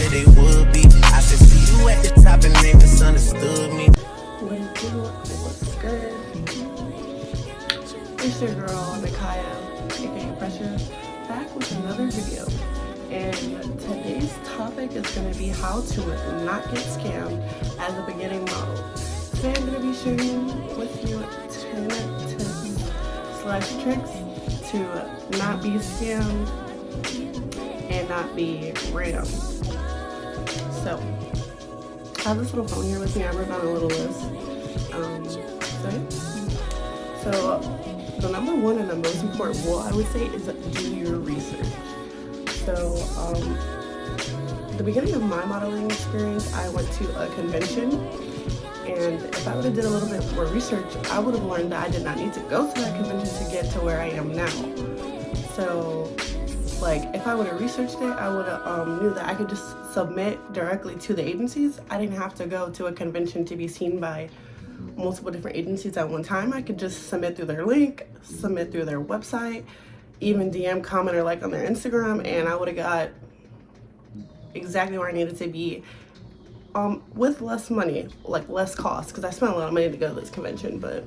that they would be. I could see you at the top and they misunderstood me. What's good? It's your girl, Nakaya, aka Pressure, back with another video. And today's topic is going to be how to not get scammed as a beginning model. Today I'm going to be sharing with you 10 tips/tricks to not be scammed and not be rammed. So, I have this little phone here with me. I wrote down a little list. So the number one and the most important rule I would say is do your research. So the beginning of my modeling experience, I went to a convention, and if I would have did a little bit more research, I would have learned that I did not need to go to that convention to get to where I am now. So like if I would have researched it, I would have knew that I could just submit directly to the agencies. I didn't have to go to a convention to be seen by multiple different agencies at one time. I could just submit through their link, submit through their website, even DM, comment, or like on their Instagram, and I would have got exactly where I needed to be with less money, like less cost, because I spent a lot of money to go to this convention, but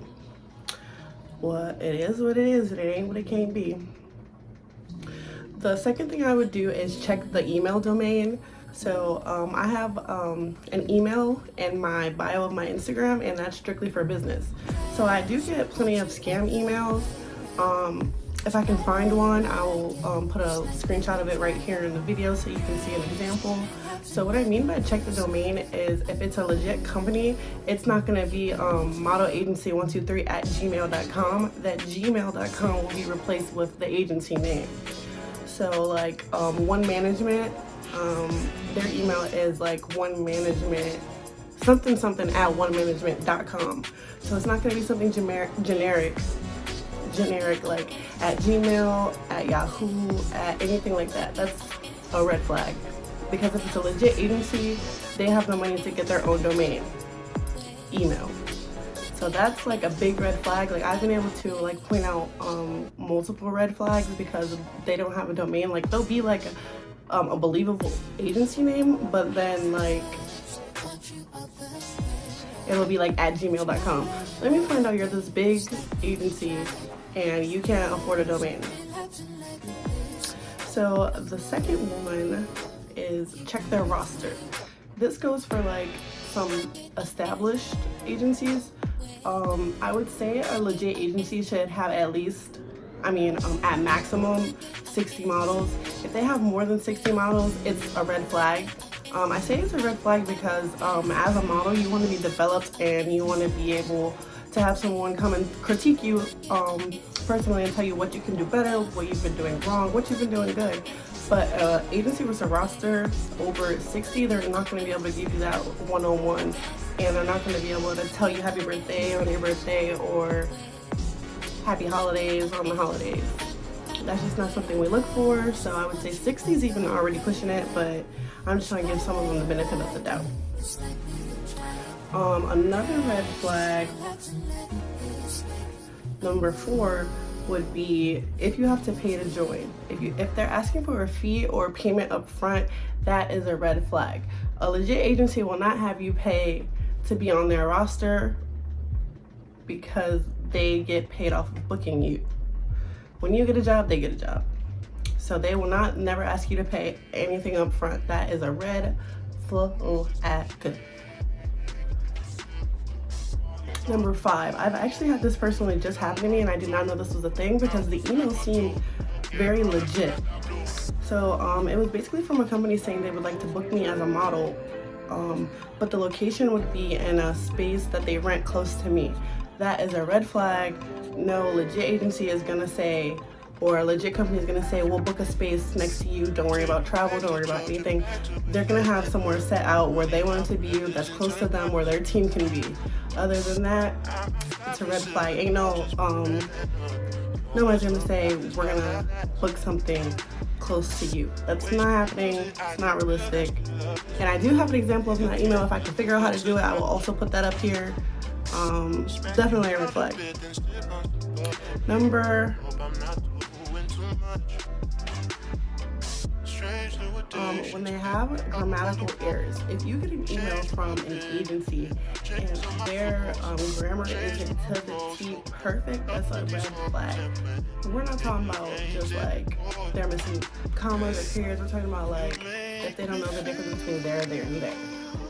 what it is what it is, it ain't what it can't be. The second thing I would do is check the email domain. So I have an email in my bio of my Instagram, and that's strictly for business. So I do get plenty of scam emails. If I can find one, I will put a screenshot of it right here in the video so you can see an example. So what I mean by check the domain is if it's a legit company, it's not going to be modelagency123@gmail.com. That gmail.com will be replaced with the agency name. So like One Management, their email is like One Management something at onemanagement.com. So it's not going to be something generic like at Gmail, at Yahoo, at anything like that. That's a red flag, because if it's a legit agency, they have the money to get their own domain email. So that's like a big red flag. Like I've been able to like point out multiple red flags because they don't have a domain. Like they'll be like a believable agency name, but then like it'll be like at gmail.com. Let me find out you're this big agency and you can't afford a domain. So the second one is check their roster. This goes for like some established agencies. I would say a legit agency should have at least, at maximum 60 models. If they have more than 60 models, it's a red flag. I say it's a red flag because as a model, you want to be developed and you want to be able to have someone come and critique you personally and tell you what you can do better, what you've been doing wrong, what you've been doing good. But agency with a roster over 60, they're not going to be able to give you that one-on-one, and they're not going to be able to tell you happy birthday on your birthday or happy holidays on the holidays. That's just not something we look for. So I would say 60 is even already pushing it, but I'm just trying to give some of them the benefit of the doubt. Another red flag, number 4, would be if you have to pay to join. If they're asking for a fee or payment up front, that is a red flag. A legit agency will not have you pay to be on their roster because they get paid off of booking you. When you get a job, they get a job. So they will never ask you to pay anything up front. That is a red flag. Number 5, I've actually had this personally just happen to me, and I did not know this was a thing because the email seemed very legit. So it was basically from a company saying they would like to book me as a model, but the location would be in a space that they rent close to me. That is a red flag. No legit agency is gonna say, or a legit company is gonna say, we'll book a space next to you, don't worry about travel, don't worry about anything. They're gonna have somewhere set out where they want it to be, that's close to them, where their team can be. Other than that, it's a red flag. Ain't no one's gonna say we're gonna book something close to you. That's not happening. It's not realistic. And I do have an example of my email. If I can figure out how to do it, I will also put that up here. Definitely a red flag. Number when they have grammatical errors. If you get an email from an agency and their grammar isn't to the T perfect, that's a red flag. We're not talking about just like they're missing commas or periods. We're talking about like if they don't know the difference between there, and there,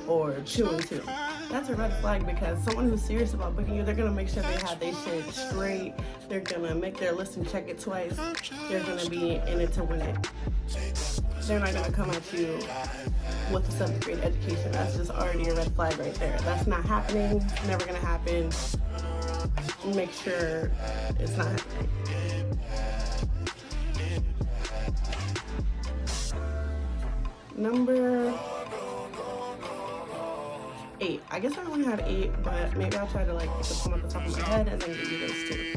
or two and two. That's a red flag, because someone who's serious about booking you, they're gonna make sure they have their shit straight. They're gonna make their list and check it twice. They're gonna be in it to win it. They're not gonna come at you with a 7th grade education. That's just already a red flag right there. That's not happening. It's never gonna happen. Make sure it's not happening. Number 8. I guess I only have 8, but maybe I'll try to like pick up some at the top of my head and then give you those too.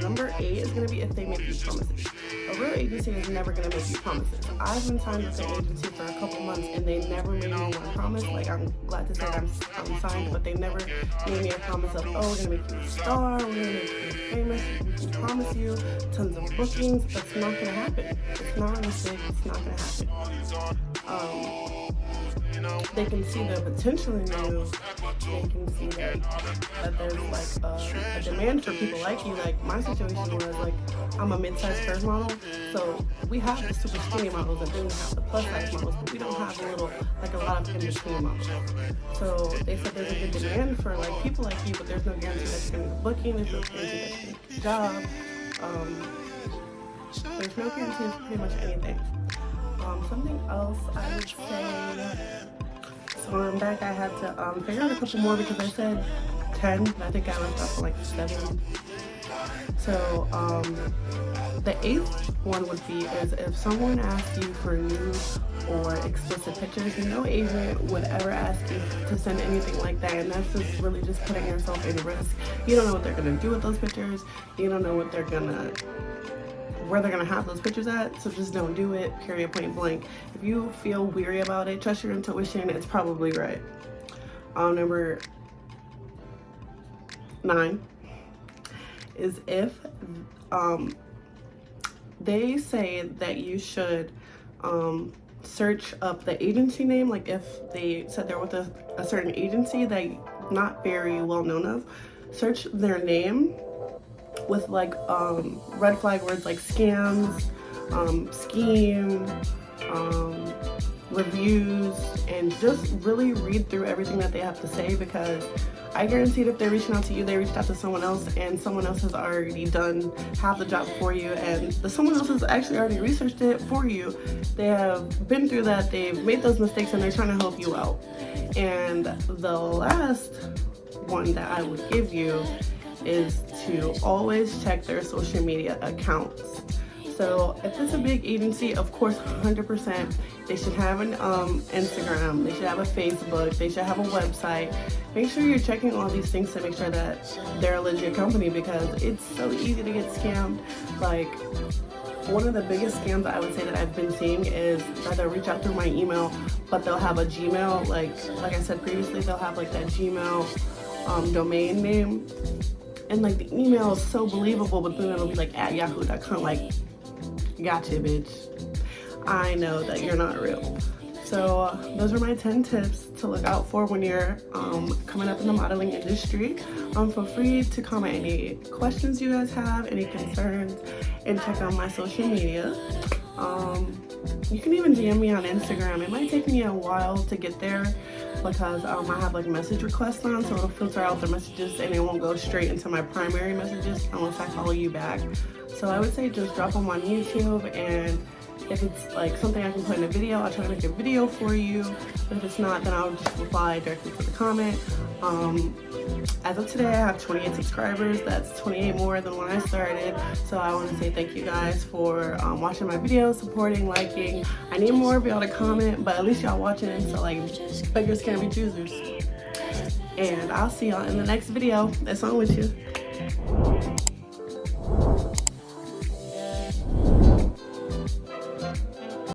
Number 8 is gonna be if they make you promises. A real agency is never gonna make you promises. I've been signed with an agency for a couple months and they never made me one promise. Like, I'm glad to say that I'm signed, but they never made me a promise of, oh, we're gonna make you a star, we're gonna make you famous, we can promise you tons of bookings. That's not gonna happen. It's not realistic. It's not gonna happen. They can see the potential in you. They can see that there's like a demand for people like you. Like, my situation was like, I'm a mid-sized curve model, so we have the super skinny models and then we have the plus size models, but we don't have a lot of in-between models. So they said there's a good demand for like people like you, but there's no guarantee that you're gonna get a booking, there's no guarantee that you're gonna get a job. There's no guarantee of pretty much anything. Something else I would say, so on back I had to figure out a couple more because I said 10, but I think I left off for like 7. So the 8th one would be is if someone asks you for nude or explicit pictures. No agent would ever ask you to send anything like that, and that's just really just putting yourself in risk. You don't know what they're gonna do with those pictures. You don't know where they're gonna have those pictures at, so just don't do it, period, point blank. If you feel weary about it, trust your intuition, it's probably right. Number 9 is if they say that you should search up the agency name, like if they said they're with a certain agency that you're not very well known of, search their name with like red flag words like scams, scheme, reviews, and just really read through everything that they have to say, because I guarantee if they're reaching out to you, they reached out to someone else and someone else has already done half the job for you, and someone else has actually already researched it for you. They have been through that, they've made those mistakes, and they're trying to help you out. And the last one that I would give you is to always check their social media accounts. So if it's a big agency, of course, 100%, they should have an Instagram, they should have a Facebook, they should have a website. Make sure you're checking all these things to make sure that they're a legit company, because it's so easy to get scammed. Like, one of the biggest scams I would say that I've been seeing is that they'll reach out through my email, but they'll have a Gmail, like I said previously, they'll have like that Gmail domain name. And like the email is so believable, but then it'll be like at yahoo.com, like, gotcha, bitch. I know that you're not real. So those are my 10 tips to look out for when you're coming up in the modeling industry. Feel free to comment any questions you guys have, any concerns, and check out my social media. You can even DM me on Instagram. It might take me a while to get there because I have like message requests on, so it'll filter out the messages and it won't go straight into my primary messages unless I follow you back. So I would say just drop them on YouTube, and if it's like something I can put in a video, I'll try to make a video for you. But if it's not, then I'll just reply directly to the comment. As of today, I have 28 subscribers. That's 28 more than when I started. So I want to say thank you guys for watching my videos, supporting, liking. I need more of y'all to comment, but at least y'all watching it, so like, beggars can't be choosers. And I'll see y'all in the next video. That's on with you.